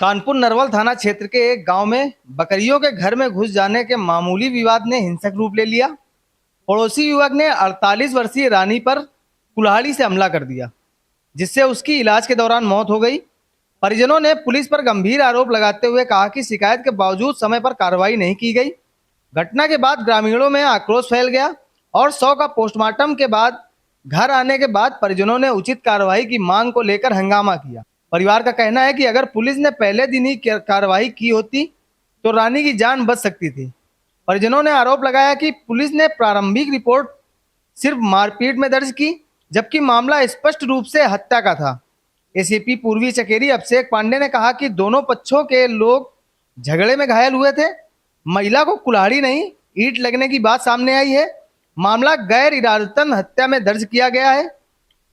कानपुर नरवल थाना क्षेत्र के एक गांव में बकरियों के घर में घुस जाने के मामूली विवाद ने हिंसक रूप ले लिया। पड़ोसी युवक ने 48 वर्षीय रानी पर कुल्हाड़ी से हमला कर दिया, जिससे उसकी इलाज के दौरान मौत हो गई। परिजनों ने पुलिस पर गंभीर आरोप लगाते हुए कहा कि शिकायत के बावजूद समय पर कार्रवाई नहीं की गई। घटना के बाद ग्रामीणों में आक्रोश फैल गया और 100 का पोस्टमार्टम के बाद घर आने के बाद परिजनों ने उचित कार्रवाई की मांग को लेकर हंगामा किया। परिवार का कहना है कि अगर पुलिस ने पहले दिन ही कार्रवाई की होती तो रानी की जान बच सकती थी। परिजनों ने आरोप लगाया कि पुलिस ने प्रारंभिक रिपोर्ट सिर्फ मारपीट में दर्ज की, जबकि मामला स्पष्ट रूप से हत्या का था। एसीपी पूर्वी चकेरी अभिषेक पांडे ने कहा कि दोनों पक्षों के लोग झगड़े में घायल हुए थे। महिला को कुल्हाड़ी नहीं, ईंट लगने की बात सामने आई है। मामला गैर इरादतन हत्या में दर्ज किया गया है।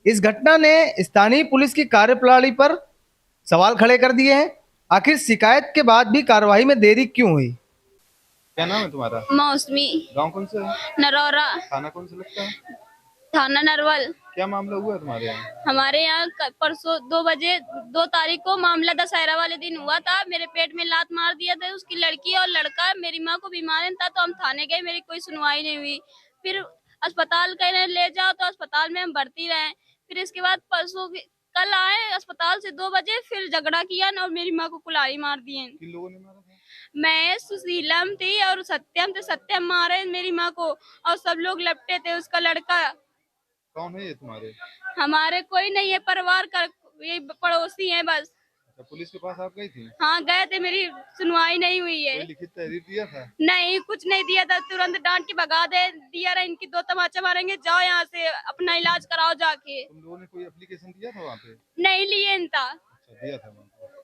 इस घटना ने स्थानीय पुलिस की कार्यप्रणाली पर सवाल खड़े कर दिए हैं। आखिर शिकायत के बाद भी कार्रवाई में देरी क्यों हुई? क्या नाम है तुम्हारा? मौसमी। गांव कौन सा है? नरौरा। थाना कौन सा लगता है? थाना नरवल। क्या मामला हुआ है तुम्हारे यहाँ? हमारे यहाँ परसों 2 बजे 2 तारीख को मामला दशहरा वाले दिन हुआ था। मेरे पेट में लात मार दिया था उसकी लड़की और लड़का। मेरी माँ को बीमार था तो हम थाने गए, मेरी कोई सुनवाई नहीं हुई। फिर अस्पताल कहने ले जाओ तो अस्पताल में हम भर्ती रहे। फिर इसके बाद परसों कल आए अस्पताल से 2 बजे, फिर झगड़ा किया और मेरी माँ को कुल्हाड़ी मार दिए। किन लोगों ने मारा था? मैं सुशीलम थी और सत्यम थे। सत्यम मारे मेरी माँ को और सब लोग लपटे थे। उसका लड़का। कौन है ये तुम्हारे? हमारे कोई नहीं है, परिवार का ये पड़ोसी है बस। अच्छा, पुलिस के पास आप गई थी? हाँ गए थे, मेरी सुनवाई नहीं हुई है। कोई लिखित तहरीर दिया था? नहीं, कुछ नहीं दिया था। तुरंत डांट के भगा दिया रहा, इनकी 2 तमाचा मारेंगे, जाओ यहाँ से, अपना इलाज कराओ जाके। तुम लोगों ने कोई एप्लीकेशन दिया था वहाँ पे? नहीं लिए इनता। अच्छा, दिया था वहाँ पे।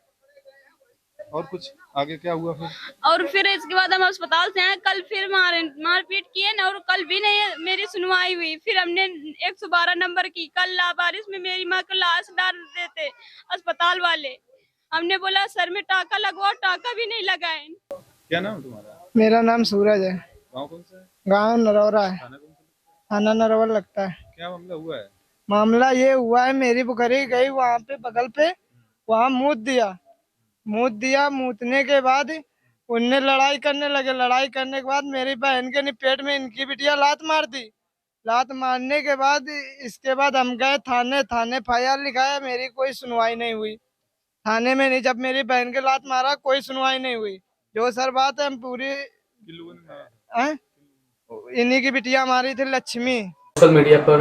और कुछ आगे क्या हुआ फिर? और फिर इसके बाद हम अस्पताल से आए। कल फिर मारपीट किए ना, और कल भी नहीं मेरी सुनवाई हुई। फिर हमने 112 नंबर की। कल लावारिस में मेरी माँ को लाश डाल देते अस्पताल वाले। हमने बोला सर में टाका लगवाओ, टाका भी नहीं लगाए। क्या नाम है तुम्हारा? मेरा नाम सूरज है। गांव कौन सा है? गांव नरौरा है। थाना कौन सा? थाना नरवल लगता है। क्या मामला हुआ है? मामला ये हुआ है, मेरी बकरी गई वहाँ पे बगल पे, वहाँ मूत दिया। मूतने के बाद उनने लड़ाई करने लगे। लड़ाई करने के बाद मेरी बहन के पेट में इनकी बिटिया लात मार दी। लात मारने के बाद इसके बाद हम गए थाने FIR लिखाया। मेरी कोई सुनवाई नहीं हुई थाने में। नहीं, जब मेरी बहन के लात मारा कोई सुनवाई नहीं हुई। जो सर बात है हम पूरी किन लोगों ने मारा? इन्हीं की बिटिया मारी थी, लक्ष्मी। सोशल मीडिया पर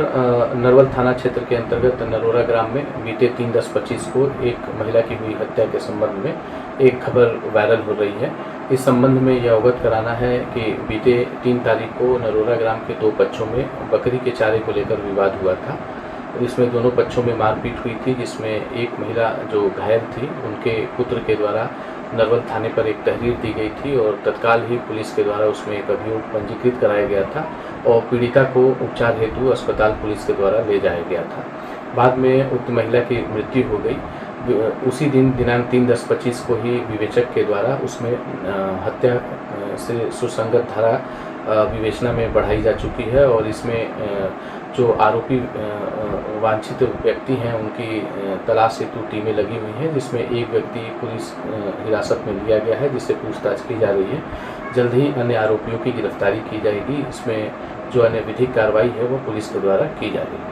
नरवल थाना क्षेत्र के अंतर्गत नरोरा ग्राम में बीते 3/10/25 को एक महिला की हुई हत्या के संबंध में एक खबर वायरल हो रही है। इस संबंध में यह अवगत कराना है कि बीते 3 तारीख को नरोरा ग्राम के 2 पक्षों में बकरी के चारे को लेकर विवाद हुआ था। इसमें दोनों पक्षों में मारपीट हुई थी, जिसमें एक महिला जो घायल थी उनके पुत्र के द्वारा नरवल थाने पर एक तहरीर दी गई थी और तत्काल ही पुलिस के द्वारा उसमें एक अभियोग पंजीकृत कराया गया था और पीड़िता को उपचार हेतु अस्पताल पुलिस के द्वारा ले जाया गया था। बाद में उक्त महिला की मृत्यु हो गई। उसी दिन दिनांक 3/10/25 को ही विवेचक के द्वारा उसमें हत्या से सुसंगत धारा विवेचना में बढ़ाई जा चुकी है और इसमें जो आरोपी वांछित व्यक्ति हैं उनकी तलाश हेतु टीमें लगी हुई हैं, जिसमें एक व्यक्ति पुलिस हिरासत में लिया गया है जिससे पूछताछ की जा रही है। जल्द ही अन्य आरोपियों की गिरफ्तारी की जाएगी। इसमें जो अन्य विधिक कार्रवाई है वो पुलिस के द्वारा की जा रही है।